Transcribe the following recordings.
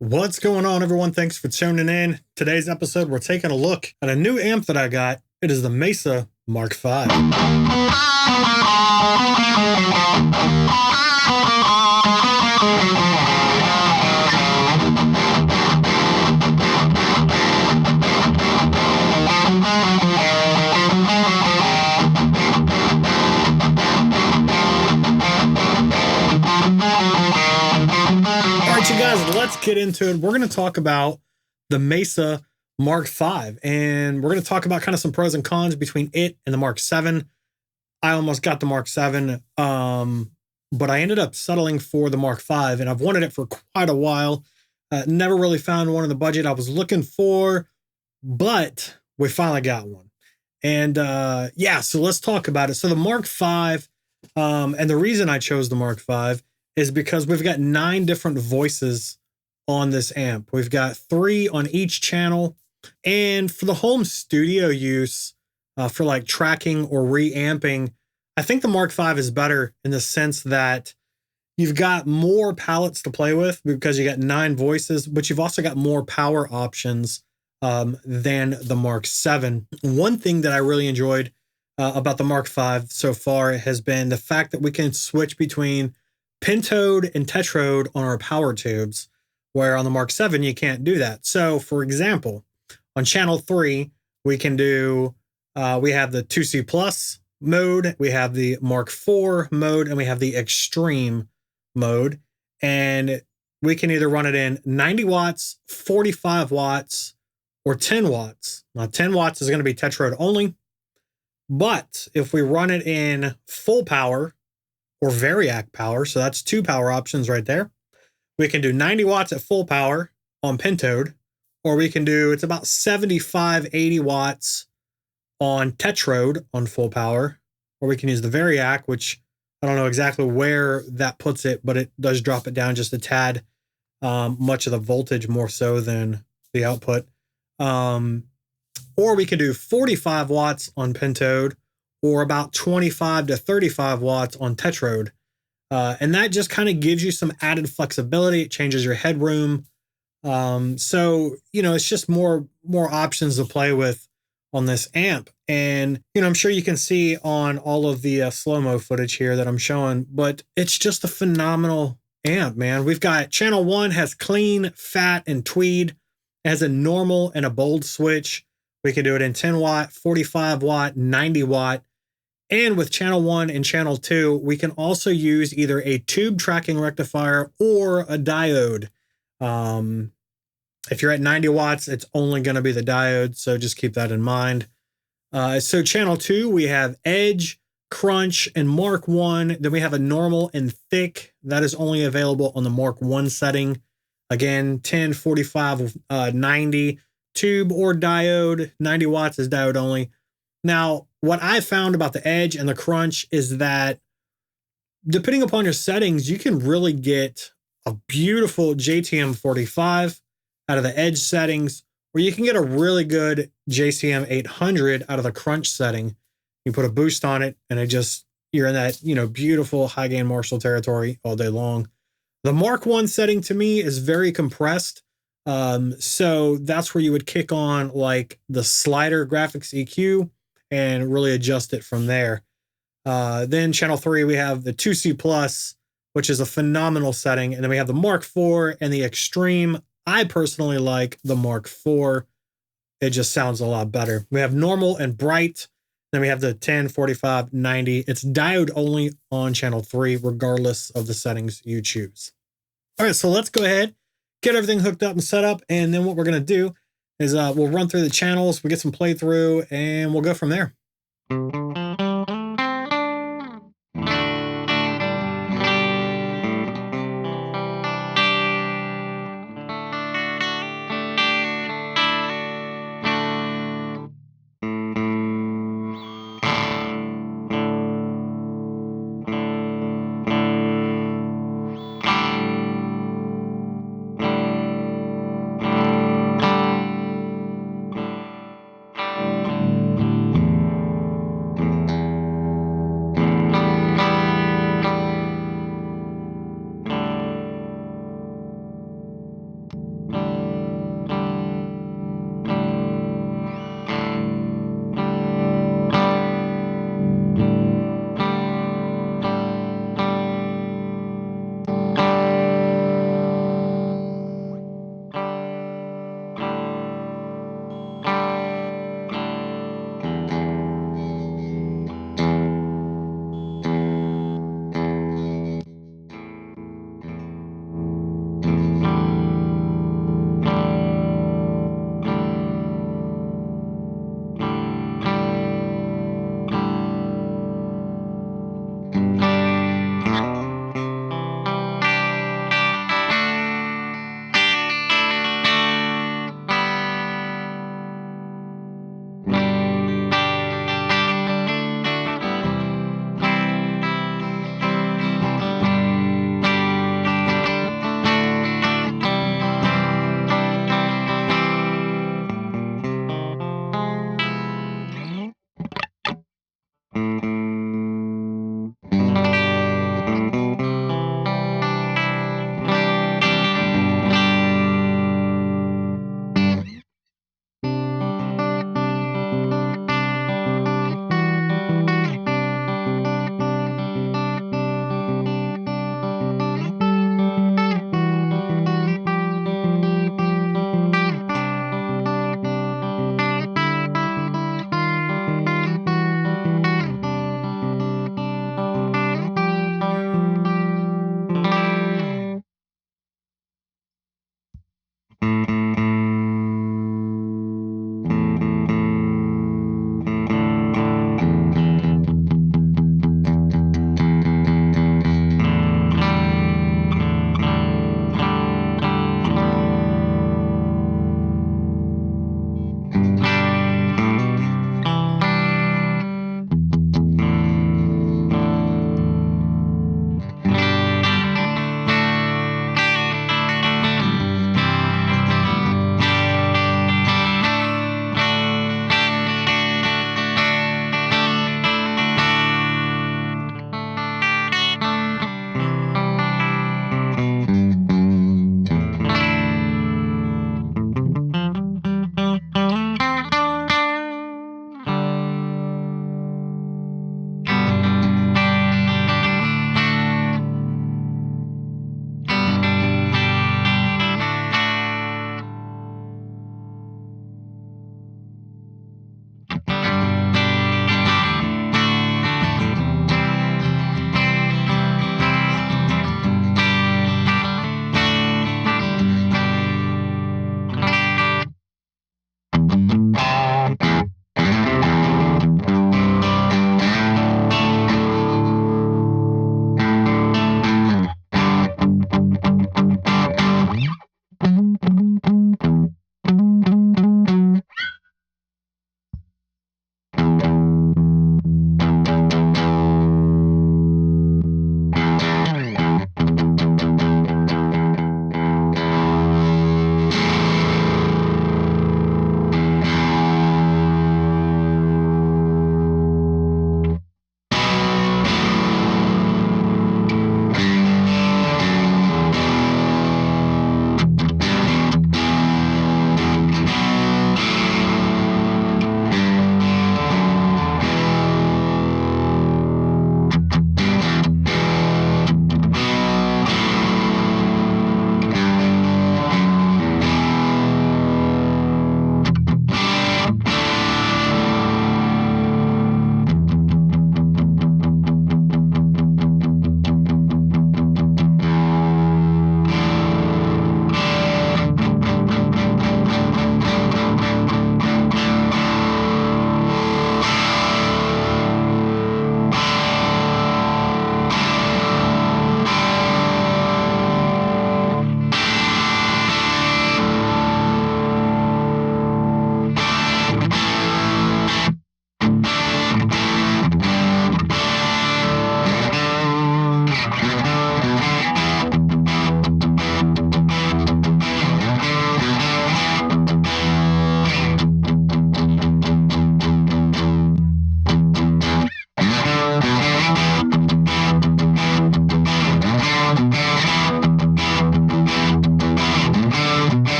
What's going on, everyone? Thanks for tuning in. Today's episode, we're taking a look at a new amp that I got. It is the Mesa Mark V. You guys, let's get into it. We're going to talk about the Mesa Mark V, and we're going to talk about kind of some pros and cons between it and the Mark VII. I almost got the Mark VII, but I ended up settling for the Mark V, and I've wanted it for quite a while. Never really found one in the budget I was looking for, but we finally got one. And yeah, so let's talk about it. So the Mark V, and the reason I chose the Mark V is because we've got 9 different voices on this amp. We've got 3 on each channel. And for the home studio use, for like tracking or reamping, I think the Mark V is better in the sense that you've got more palettes to play with because you got 9 voices, but you've also got more power options than the Mark VII. One thing that I really enjoyed about the Mark V so far has been the fact that we can switch between pentode and tetrode on our power tubes, where on the Mark VII, you can't do that. So for example, on channel 3, we can do, we have the 2C plus mode, we have the Mark IV mode, and we have the extreme mode. And we can either run it in 90 watts, 45 watts, or 10 watts. Now 10 watts is going to be tetrode only. But if we run it in full power, or variac power, so that's 2 power options right there. We can do 90 watts at full power on pentode, or we can do, it's about 75, 80 watts on tetrode on full power, or we can use the variac, which I don't know exactly where that puts it, but it does drop it down just a tad, much of the voltage more so than the output. Or we can do 45 watts on pentode, or about 25 to 35 watts on tetrode. And that just kind of gives you some added flexibility. It changes your headroom. So, you know, it's just more options to play with on this amp. And, you know, I'm sure you can see on all of the slow-mo footage here that I'm showing, but it's just a phenomenal amp, man. We've got channel 1 has clean, fat, and tweed. It has a normal and a bold switch. We can do it in 10 watt, 45 watt, 90 watt. And with channel 1 and channel 2, we can also use either a tube tracking rectifier or a diode. If you're at 90 watts, it's only going to be the diode, so just keep that in mind. So channel 2, we have Edge, Crunch, and Mark 1. Then we have a normal and thick. That is only available on the Mark 1 setting. Again, 10, 45, 90, tube or diode. 90 watts is diode only. Now, what I found about the Edge and the Crunch is that depending upon your settings, you can really get a beautiful JTM 45 out of the Edge settings, or you can get a really good JCM 800 out of the Crunch setting. You put a boost on it and you're in that, you know, beautiful high gain Marshall territory all day long. The Mark 1 setting to me is very compressed. So that's where you would kick on like the slider graphics EQ and really adjust it from there. Then channel 3, we have the 2C plus, which is a phenomenal setting. And then we have the Mark IV and the extreme. I personally like the Mark IV. It just sounds a lot better. We have normal and bright. Then we have the 10, 45, 90. It's diode only on channel 3, regardless of the settings you choose. All right, so let's go ahead, get everything hooked up and set up. And then what we're going to do is we'll run through the channels, we get some playthrough, and we'll go from there.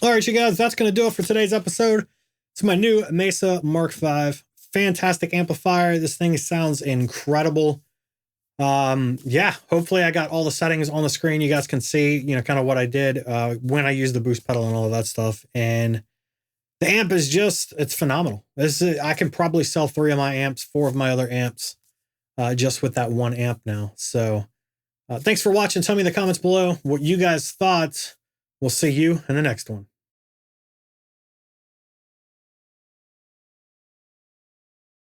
All right, you guys, that's going to do it for today's episode. It's my new Mesa Mark V. Fantastic amplifier. This thing sounds incredible. Yeah, hopefully I got all the settings on the screen. You guys can see, kind of what I did when I used the boost pedal and all of that stuff. And the amp is just, it's phenomenal. I can probably sell 3 of my amps, 4 of my other amps, just with that one amp now. So thanks for watching. Tell me in the comments below what you guys thought. We'll see you in the next one.